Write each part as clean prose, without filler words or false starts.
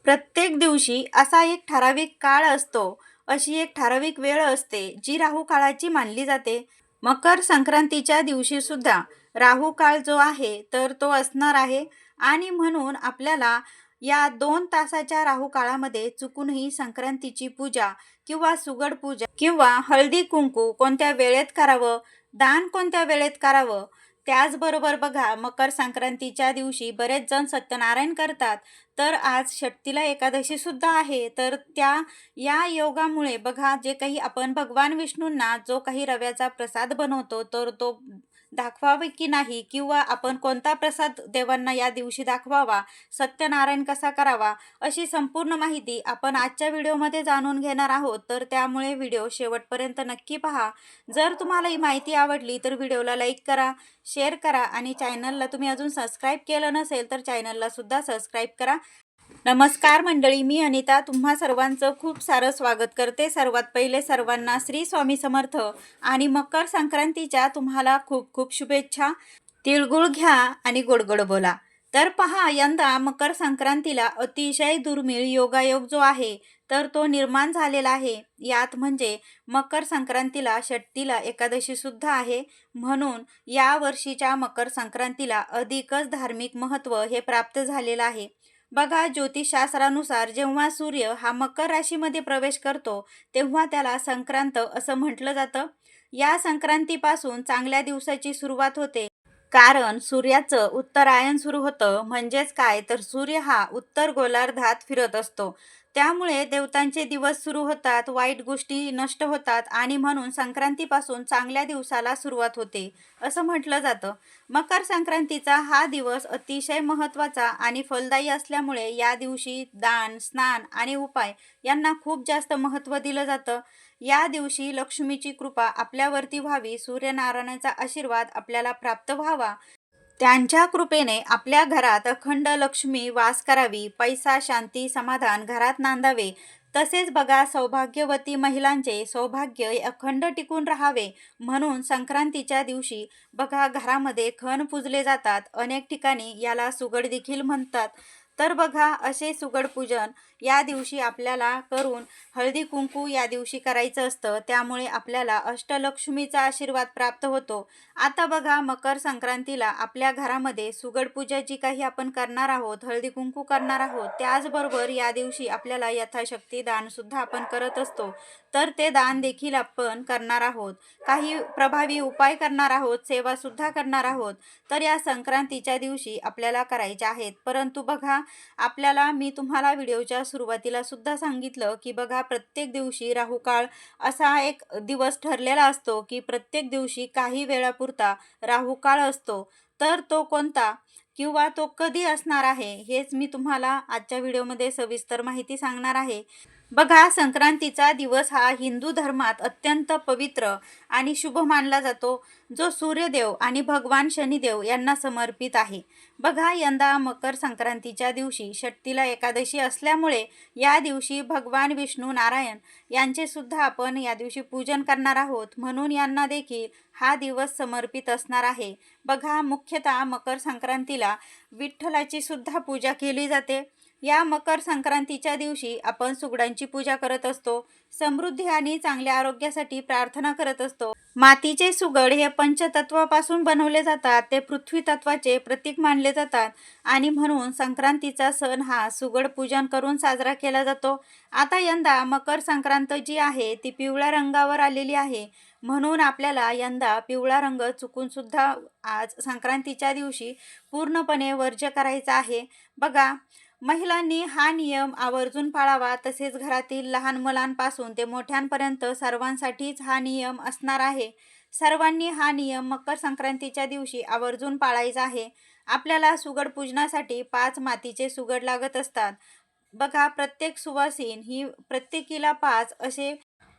प्रत्येक दिवशी असा एक ठराविक काळ असतो, अशी एक ठराविक वेळ असते, जी राहू काळाची मानली जाते. मकर संक्रांतीच्या दिवशी सुद्धा राहू काळ जो आहे, तर तो असणार आहे आणि म्हणून आपल्याला या 2 तासाच्या राहू काळामध्ये चुकूनही संक्रांतीची पूजा किंवा सुगड पूजा किंवा हळदी-कुंकू कोणत्या वेळेत करावं, दान कोणत्या वेळेत करावं, त्याचबरोबर बघा मकर संक्रांतीच्या दिवशी बरेच जण सत्यनारायण करतात. तर आज षष्टीला एकादशी सुद्धा आहे. तर या योगामुळे बघा जे काही आपण भगवान विष्णूंना जो काही रव्याचा प्रसाद बनवतो, तर तो दाखवावे की नाही किंवा आपण कोणता प्रसाद देवांना या दिवशी दाखवावा, सत्यनारायण कसा करावा, अशी संपूर्ण माहिती आपण आजच्या व्हिडिओमध्ये जाणून घेणार आहोत. तर त्यामुळे व्हिडिओ शेवटपर्यंत नक्की पहा. जर तुम्हाला ही माहिती आवडली तर व्हिडिओला लाईक करा, शेअर करा आणि चॅनलला तुम्ही अजून सबस्क्राईब केलं नसेल तर चॅनलला सुद्धा सबस्क्राईब करा. नमस्कार मंडळी, मी अनिता तुम्हा सर्वांचं खूप सारं स्वागत करते. सर्वात पहिले सर्वांना श्री स्वामी समर्थ आणि मकर संक्रांतीच्या तुम्हाला खूप खूप शुभेच्छा. तिळगुळ घ्या आणि गोड बोला. तर पहा, यंदा मकर संक्रांतीला अतिशय दुर्मिळ योगायोग जो आहे तर तो निर्माण झालेला आहे. यात म्हणजे मकर संक्रांतीला षष्टीला एकादशी सुद्धा आहे. म्हणून या वर्षीच्या मकर संक्रांतीला अधिकच धार्मिक महत्त्व हे प्राप्त झालेलं आहे. बघा, ज्योतिषशास्त्रानुसार जेव्हा सूर्य हा मकर राशीमध्ये प्रवेश करतो तेव्हा त्याला संक्रांत असं म्हटलं जातं. या संक्रांतीपासून चांगल्या दिवसाची सुरुवात होते. कारण सूर्याचं उत्तरायण सुरू होतं. म्हणजेच काय, तर सूर्य हा उत्तर गोलार्धात फिरत असतो. त्यामुळे देवतांचे दिवस सुरू होतात, वाईट गोष्टी नष्ट होतात आणि म्हणून संक्रांतीपासून चांगल्या दिवसाला सुरुवात होते असं म्हटलं जातं. मकर संक्रांतीचा हा दिवस अतिशय महत्त्वाचा आणि फलदायी असल्यामुळे या दिवशी दान, स्नान आणि उपाय यांना खूप जास्त महत्त्व दिलं जातं. या दिवशी लक्ष्मीची कृपा आपल्यावरती व्हावी, सूर्यनारायणाचा आशीर्वाद आपल्याला प्राप्त व्हावा, त्यांच्या कृपेने आपल्या घरात अखंड लक्ष्मी वास करावी, पैसा, शांती, समाधान घरात नांदावे. तसेच बघा, सौभाग्यवती महिलांचे सौभाग्य हे अखंड टिकून राहावे म्हणून संक्रांतीच्या दिवशी बघा घरामध्ये खण पूजले जातात. अनेक ठिकाणी याला सुगड देखील म्हणतात. तर बघा, असे सुगड पूजन या दिवशी आपल्याला करून हळदी कुंकू या दिवशी करायचं असतं. त्यामुळे आपल्याला अष्टलक्ष्मीचा आशीर्वाद प्राप्त होतो. आता बघा, मकर संक्रांतीला आपल्या घरामध्ये सुगड पूजा जी काही आपण करणार आहोत, हळदी कुंकू करणार आहोत, त्याचबरोबर या दिवशी आपल्याला यथाशक्ती दान सुद्धा आपण करत असतो. तर ते दान देखील आपण करणार आहोत. काही प्रभावी उपाय करणार आहोत, सेवा सुद्धा करणार आहोत. तर या संक्रांतीच्या दिवशी आपल्याला करायच्या आहेत. परंतु बघा, आपल्याला मी तुम्हाला व्हिडिओच्या सुरुवातीला सुद्धा सांगितलं की बघा, प्रत्येक दिवशी राहुकाळ असा एक दिवस ठरलेला असतो की प्रत्येक दिवशी काही वेळापुरता राहुकाळ असतो. तर तो कोणता किंवा तो कधी असणार आहे हेच मी तुम्हाला आजच्या व्हिडिओमध्ये सविस्तर माहिती सांगणार आहे. बघा, संक्रांतीचा दिवस हा हिंदू धर्मात अत्यंत पवित्र आणि शुभ मानला जातो, जो सूर्यदेव आणि भगवान शनिदेव यांना समर्पित आहे. बघा, यंदा मकर संक्रांतीच्या दिवशी षष्टीला एकादशी असल्यामुळे या दिवशी भगवान विष्णू नारायण यांचे सुद्धा आपण या दिवशी पूजन करणार आहोत. म्हणून यांना देखील हा दिवस समर्पित असणार आहे. बघा, मुख्यतः मकर संक्रांतीला विठ्ठलाची सुद्धा पूजा केली जाते. या मकर संक्रांतीच्या दिवशी आपण सुगडांची पूजा करत असतो, समृद्धी आणि चांगल्या आरोग्यासाठी प्रार्थना करत असतो. मातीचे सुगड हे पंचतत्वापासून बनवले जातात. ते पृथ्वी तत्वाचे प्रतीक मानले जातात आणि म्हणून संक्रांतीचा सण हा सुगड पूजन करून साजरा केला जातो. आता यंदा मकर संक्रांत जी आहे ती पिवळ्या रंगावर आलेली आहे. म्हणून आपल्याला यंदा पिवळा रंग चुकून सुद्धा आज संक्रांतीच्या दिवशी पूर्णपणे वर्ज्य करायचा आहे. बघा, महिलांनी हा नियम आवर्जून पाळावा. तसेच घरातील लहान मुलांपासून ते मोठ्यांपर्यंत सर्वांसाठीच हा नियम असणार आहे. सर्वांनी हा नियम मकर संक्रांतीच्या दिवशी आवर्जून पाळायचा आहे. आपल्याला सुगड पूजनासाठी 5 मातीचे सुगड लागत असतात. बघा, प्रत्येक सुवासीन ही प्रत्येकीला 5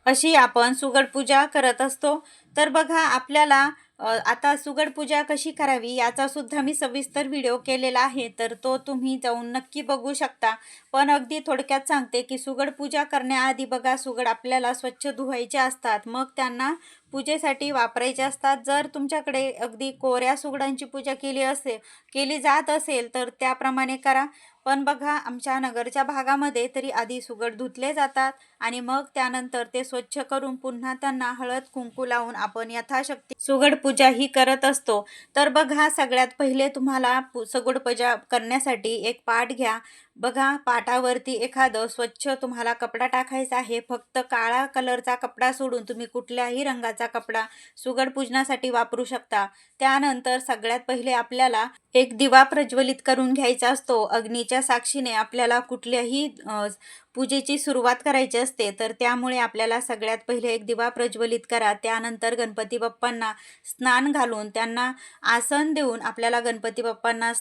अशी आपण सुगड पूजा करत असतो. तर बघा, आपल्याला आता सुगड पूजा कशी करावी याचा सुद्धा मी सविस्तर व्हिडिओ केलेला आहे, तर तो तुम्ही जाऊन नक्की बघू शकता. पण अगदी थोडक्यात सांगते की सुगड पूजा करण्याआधी बघा, सुगड आपल्याला स्वच्छ धुवायचे असतात, मग त्यांना पूजेसाठी वापरायचे असतात. जर तुमच्याकडे अगदी कोऱ्या सुगडांची पूजा केली जात असेल तर त्याप्रमाणे करा. पण बघा आमच्या नगरच्या भागामध्ये तरी आधी सुगड धुतले जातात आणि मग त्यानंतर ते स्वच्छ करून पुन्हा त्यांना हळद कुंकू लावून आपण यथाशक्ती सुगड पूजा ही करत असतो. तर बघा सगळ्यात पहिले तुम्हाला सुगड पूजा करण्यासाठी एक पाट घ्या. बघा पाटावरती एखादं स्वच्छ तुम्हाला कपडा टाकायचा आहे. फक्त काळा कलरचा कपडा सोडून तुम्ही कुठल्याही रंगाचा कपडा सुगड पूजनासाठी वापरू शकता. त्यानंतर सगळ्यात पहिले आपल्याला एक दिवा प्रज्वलित करून घ्यायचा असतो. अग्नीच्या साक्षीने आपल्याला कुठल्याही पूजेची सुरुवात करायची असते. तर त्यामुळे आपल्याला सगळ्यात पहिले एक दिवा प्रज्वलित करा. त्यानंतर गणपती बाप्पांना स्नान घालून त्यांना आसन देऊन आपल्याला गणपती बाप्पांना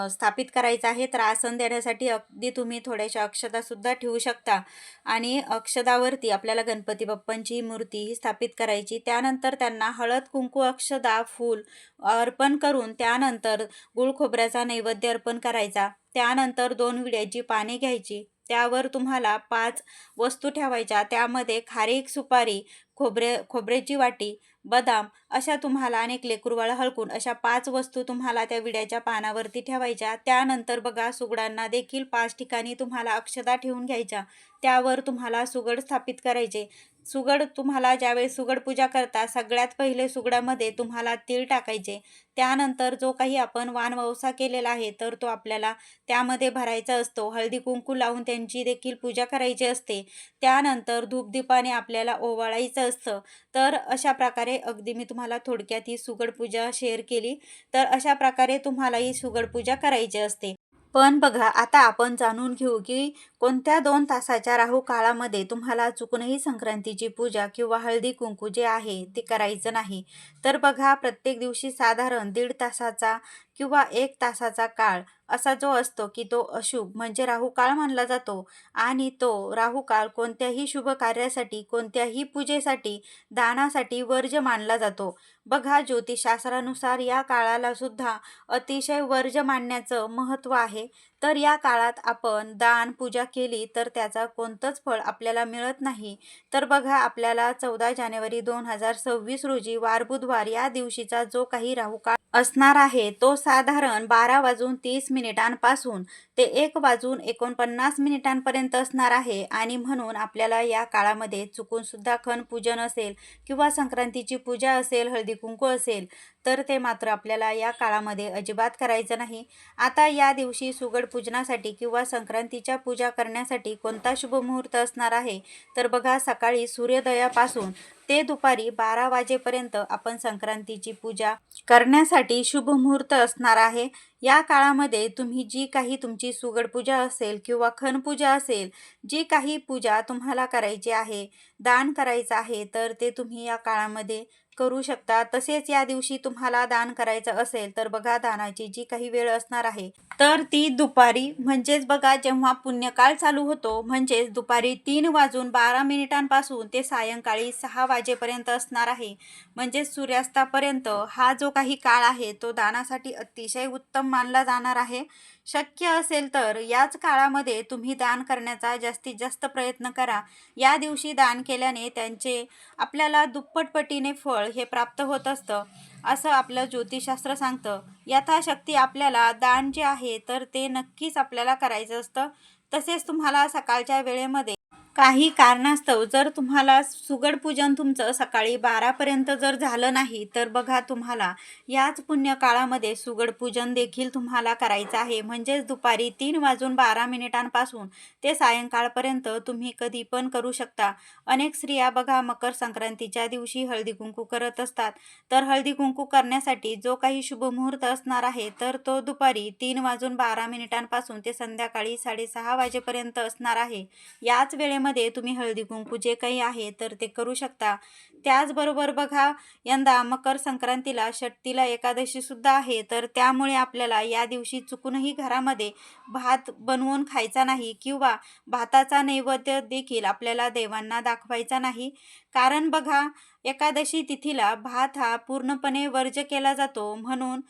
स्थापित करायचं आहे. तर आसन देण्यासाठी अगदी तुम्ही थोड्याशा अक्षतासुद्धा ठेवू शकता आणि अक्षदावरती आपल्याला गणपती बाप्पांची मूर्ती ही स्थापित करायची. त्यानंतर त्यांना हळद कुंकू अक्षदा फूल अर्पण करून त्यानंतर गुळ खोबऱ्याचा नैवेद्य अर्पण करायचा. त्यानंतर 2 विड्याची पाने घ्यायची. त्यावर तुम्हाला 5 वस्तू ठेवायच्या. त्यामध्ये खारीक, सुपारी, खोबऱ्याची वाटी, बदाम अशा तुम्हाला अनेक लेकरूबाळ हलकून अशा 5 वस्तू तुम्हाला त्या विड्याच्या पानावरती ठेवायच्या. त्यानंतर बघा सुगडांना देखील 5 ठिकाणी तुम्हाला अक्षता ठेवून घ्यायच्या. त्यावर तुम्हाला सुगड स्थापित करायचे. सुगड तुम्हाला ज्यावेळेस सुगड पूजा करता सगळ्यात पहिले सुगडामध्ये तुम्हाला तीळ टाकायचे. त्यानंतर जो काही आपण वाणवसा केलेला आहे तर तो आपल्याला त्यामध्ये भरायचा असतो. हळदी कुंकू लावून त्यांची देखील पूजा करायची असते. त्यानंतर धूपदीपाने आपल्याला ओवाळायचं असतं. तर अशा प्रकारे अगदी मी तुम्हाला थोडक्यात ही सुगड पूजा शेअर केली. तर अशा प्रकारे तुम्हाला ही सुगड पूजा करायची असते. पण बघा आता आपण जाणून घेऊ की कोणत्या 2 तासाच्या राहू काळामध्ये तुम्हाला चुकूनही संक्रांतीची पूजा किंवा हळदी कुंकू जे आहे ते करायचं नाही. तर बघा प्रत्येक दिवशी साधारण 1.5 तासाचा किंवा 1 तासाचा काळ असा जो असतो की तो अशुभ म्हणजे राहू काळ मानला जातो आणि तो राहू काळ कोणत्याही शुभ कार्यासाठी, कोणत्याही पूजेसाठी, दानासाठी वर्ज्य मानला जातो. बघा ज्योतिषशास्त्रानुसार या काळाला सुद्धा अतिशय वर्ज्य मानण्याचं महत्त्व आहे. तर या काळात आपण दान पूजा केली तर त्याचा कोणतंच फळ आपल्याला मिळत नाही. तर बघा आपल्याला 14 जानेवारी 2026 रोजी वार बुधवार या दिवशीचा जो काही राहू काळ असणार आहे तो साधारण 12:30 ते 1:49 असणार आहे आणि म्हणून आपल्याला या काळामध्ये चुकून सुद्धा खणपूजन असेल किंवा संक्रांतीची पूजा असेल, हळदी कुंकू असेल तर ते मात्र आपल्याला या काळामध्ये अजिबात करायचं नाही. आता या दिवशी सुगड पूजनासाठी किंवा संक्रांतीच्या पूजा करण्यासाठी कोणता शुभ मुहूर्त असणार आहे तर बघा सकाळी सूर्योदयापासून ते दुपारी 12 वाजेपर्यंत आपण संक्रांतीची पूजा करण्यासाठी शुभ मुहूर्त असणार आहे. या काळामध्ये तुम्ही जी काही तुमची सुगड पूजा असेल किंवा खणपूजा असेल, जी काही पूजा तुम्हाला करायची आहे, दान करायचं आहे तर ते तुम्ही या काळामध्ये करू शकता. तसेच या दिवशी तुम्हाला दान करायचं असेल तर बघा दानाची जी काही वेळ असणार आहे तर ती दुपारी म्हणजेच बघा जेव्हा पुण्यकाळ चालू होतो म्हणजेच दुपारी 3:12 ते सायंकाळी 6 वाजेपर्यंत असणार आहे. म्हणजेच सूर्यास्तापर्यंत हा जो काही काळ आहे तो दानासाठी अतिशय उत्तम मानला जाणार आहे. शक्य असेल तर याच काळामध्ये तुम्ही दान करण्याचा जास्तीत जास्त प्रयत्न करा. या दिवशी दान केल्याने त्यांचे आपल्याला दुप्पटपटीने फळ हे प्राप्त होत असतं असं आपलं ज्योतिषशास्त्र सांगतं. यथाशक्ती आपल्याला दान जे आहे तर ते नक्कीच आपल्याला करायचं असतं. तसेच तुम्हाला सकाळच्या वेळेमध्ये काही कारणास्तव जर तुम्हाला सुगड पूजन तुमचं सकाळी 12पर्यंत जर झालं नाही तर बघा तुम्हाला याच पुण्यकाळामध्ये सुगड पूजन देखील तुम्हाला करायचं आहे. म्हणजेच दुपारी 3:12 ते सायंकाळपर्यंत तुम्ही कधी पण करू शकता. अनेक स्त्रिया बघा मकर संक्रांतीच्या दिवशी हळदी कुंकू करत असतात. तर हळदी कुंकू करण्यासाठी जो काही शुभ मुहूर्त असणार आहे तर तो दुपारी 3:12 ते संध्याकाळी 6:30 वाजेपर्यंत असणार आहे. याच वेळेमध्ये तुम्ही हळदी कुंकू जे काही आहे तर ते करू शकता. त्याचबरोबर बघा यंदा मकर संक्रांतीला षष्ठीला एकादशी सुद्धा आहे. तर त्यामुळे आपल्याला या दिवशी चुकूनही घरामध्ये भात बनवून खायचा नाही किंवा भाताचा नैवेद्य देखील आपल्याला देवांना दाखवायचा नाही. कारण बघा एकादशी तिथीला भात हा पूर्णपणे वर्ज्य केला जातो. म्हणून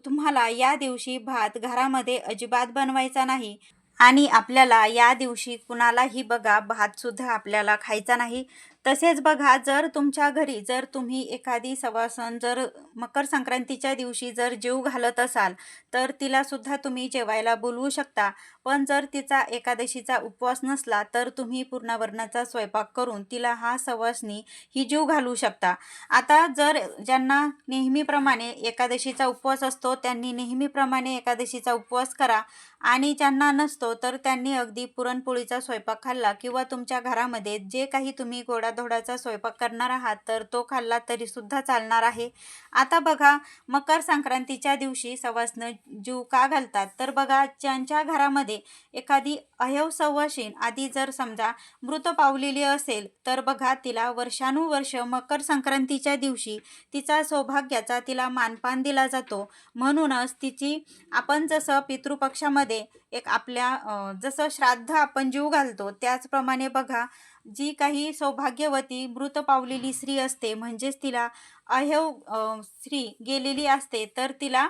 तुम्हाला या दिवशी भात घरामध्ये अजिबात बनवायचा नाही आणि आपल्याला या दिवशी कुणालाही बघा भात सुद्धा आपल्याला खायचा नाही. तसेच बघा, जर तुमच्या घरी जर तुम्ही एखादी सवासण जर मकर संक्रांतीच्या दिवशी जर जेवू घालत असाल, तर तिला सुद्धा तुम्ही जेवायला बोलवू शकता. पण जर तिचा एकादशीचा उपवास नसला, तर तुम्ही पूर्णावरणाचा स्वयंपाक करून तिला हा सवासणी ही जेवू घालू शकता. आता जर ज्यांना नेहमीप्रमाणे एकादशीचा उपवास असतो, त्यांनी नेहमीप्रमाणे एकादशीचा उपवास करा आणि ज्यांना नसतो, तर त्यांनी अगदी पुरणपोळीचा स्वयंपाक खाल्ला किंवा तुमच्या घरामध्ये जे काही तुम्ही गोडाधोडाचा स्वयंपाक करणार आहात, तर तो खाल्ला तरीसुद्धा चालणार आहे. आता बघा, मकर संक्रांतीच्या दिवशी सवासण जीव का घालतात? तर बघा, ज्यांच्या घरामध्ये एखादी अयव सवाशीण आधी जर समजा मृत पावलेली असेल, तर बघा तिला वर्षानुवर्ष मकर संक्रांतीच्या दिवशी तिचा सौभाग्याचा तिला मानपान दिला जातो. म्हणूनच तिची आपण जसं पितृपक्षामध्ये एक आपल्या जसं श्राद्ध आपण जीव घालतो, त्याचप्रमाणे बघा जी काही सौभाग्यवती मृत पावलेली स्त्री असते, म्हणजेच तिला अहेव स्त्री गेलेली असते, तर तिला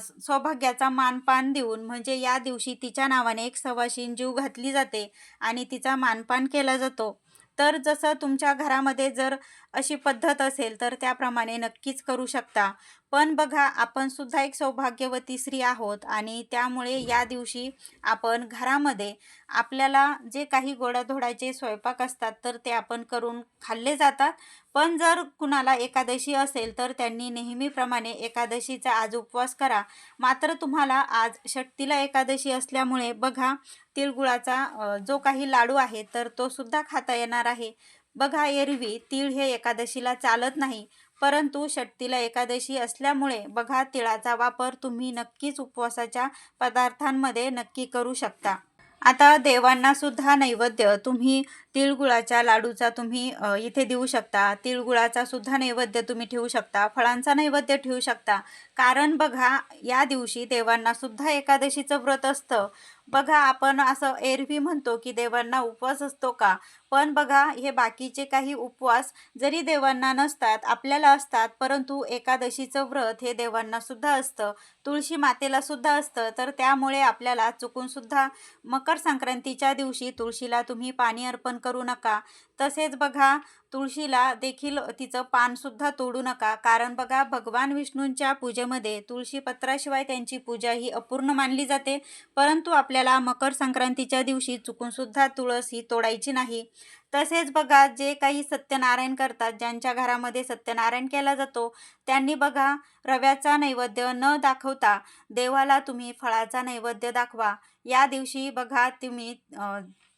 सौभाग्याचा मानपान देऊन म्हणजे या दिवशी तिच्या नावाने एक सवाशीण जीव घातली जाते आणि तिचा मानपान केला जातो. तर जसं तुमच्या घरामध्ये जर अशी पद्धत असेल, तर त्याप्रमाणे नक्कीच करू शकता. पण बघा, आपण सुद्धा एक सौभाग्यवती स्त्री आहोत आणि त्यामुळे या दिवशी आपण घरामध्ये आपल्याला जे काही गोडाधोडाचे स्वयंपाक असतात, तर ते आपण करून खाल्ले जातात. पण जर कुणाला एकादशी असेल, तर त्यांनी नेहमीप्रमाणे एकादशीचा आज उपवास करा. मात्र तुम्हाला आज षष्टीला एकादशी असल्यामुळे बघा, तिळगुळाचा जो काही लाडू आहे, तर तो सुद्धा खाता येणार आहे. बघा, एरवी तीळ हे एकादशीला चालत नाही, परंतु षष्टीला एकादशी असल्यामुळे बघा, तिळाचा वापर तुम्ही नक्कीच उपवासाच्या पदार्थांमध्ये नक्की करू शकता. आता देवांना सुद्धा नैवेद्य तुम्ही तिळगुळाच्या लाडूचा तुम्ही इथे देऊ शकता. तिळगुळाचा सुद्धा नैवेद्य तुम्ही ठेवू शकता. फळांचा नैवेद्य ठेवू शकता. कारण बघा, या दिवशी देवांना सुद्धा एकादशीचं व्रत असतं. बघा, आपण असं एरवी म्हणतो की देवांना उपवास असतो का? पण बघा, हे बाकीचे काही उपवास जरी देवांना नसतात, आपल्याला असतात, परंतु एकादशीचं व्रत हे देवांना सुद्धा असतं, तुळशी मातेला सुद्धा असतं. तर त्यामुळे आपल्याला चुकून सुद्धा मकर संक्रांतीच्या दिवशी तुळशीला तुम्ही पाणी अर्पण करू नका. तसेच बघा, तुळशीला देखील तिचं पानसुद्धा तोडू नका. कारण बघा, भगवान विष्णूंच्या पूजेमध्ये तुळशीपत्राशिवाय त्यांची पूजा ही अपूर्ण मानली जाते. परंतु आपल्याला मकर संक्रांतीच्या दिवशी चुकूनसुद्धा तुळस ही तोडायची नाही. तसेच बघा, जे काही सत्यनारायण करतात, ज्यांच्या घरामध्ये सत्यनारायण केला जातो, त्यांनी बघा रव्याचा नैवेद्य न दाखवता देवाला तुम्ही फळाचा नैवेद्य दाखवा. या दिवशी बघा, तुम्ही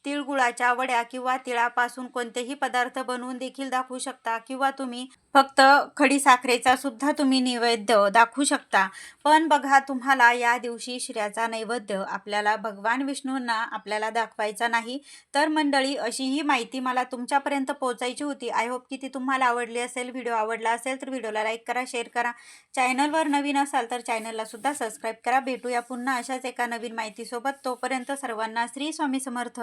तिळगुळाच्या वड्या किंवा तिळापासून कोणतेही पदार्थ बनवून देखील दाखवू शकता किंवा तुम्ही फक्त खडीसाखरेचा सुद्धा तुम्ही नैवेद्य दाखवू शकता. पण बघा, तुम्हाला या दिवशी शिऱ्याचा नैवेद्य आपल्याला भगवान विष्णूंना आपल्याला दाखवायचा नाही. तर मंडळी, अशी ही माहिती मला तुमच्यापर्यंत पोहोचायची होती. आय होप की ती तुम्हाला आवडली असेल. व्हिडिओ आवडला असेल तर व्हिडिओला लाईक करा, शेअर करा. चॅनलवर नवीन असाल तर चॅनलला सुद्धा सबस्क्राईब करा. भेटूया पुन्हा अशाच एका नवीन माहितीसोबत. तोपर्यंत सर्वांना श्री स्वामी समर्थ.